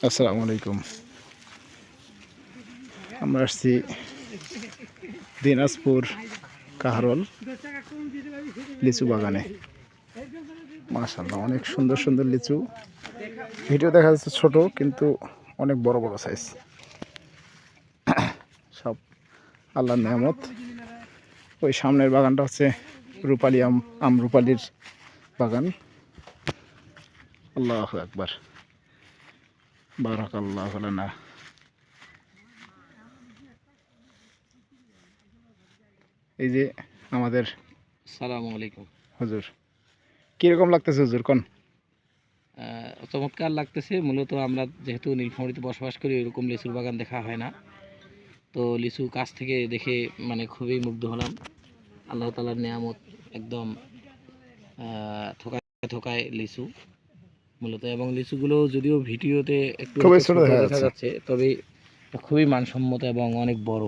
আসসালামু আলাইকুম। আমরা আসছি দিনাজপুর কাহারোল লিচু বাগানে। মাশাআল্লাহ, অনেক সুন্দর সুন্দর লিচু। ভিডিও দেখা যাচ্ছে ছোট, কিন্তু অনেক বড় বড় সাইজ। সব আল্লাহর নেয়ামত। ওই সামনের বাগানটা হচ্ছে রূপালী রূপালীর বাগান। আল্লাহু আকবার, বারাকাল্লাহু লানা। এই যে আমাদের আসসালামু আলাইকুম। হুজুর, কিরকম লাগতেছে হুজুর কোন? চমৎকার লাগতেছে। মূলত আমরা যেহেতু নীলফামারীতে বসবাস করি, এরকম লিচুর বাগান দেখা হয় না। তো লিচু কাছ থেকে দেখে মানে খুবই মুগ্ধ হলাম। আল্লাহ তাআলার নেয়ামত, একদম থোকায় থোকায় লিচু মূলত। এবং লিচুগুলো যদিও ভিডিওতে একটু খুবই ছোট ছোট দেখা দেখা যাচ্ছে। যাচ্ছে, তবে খুবই মানসম্মত এবং অনেক বড়।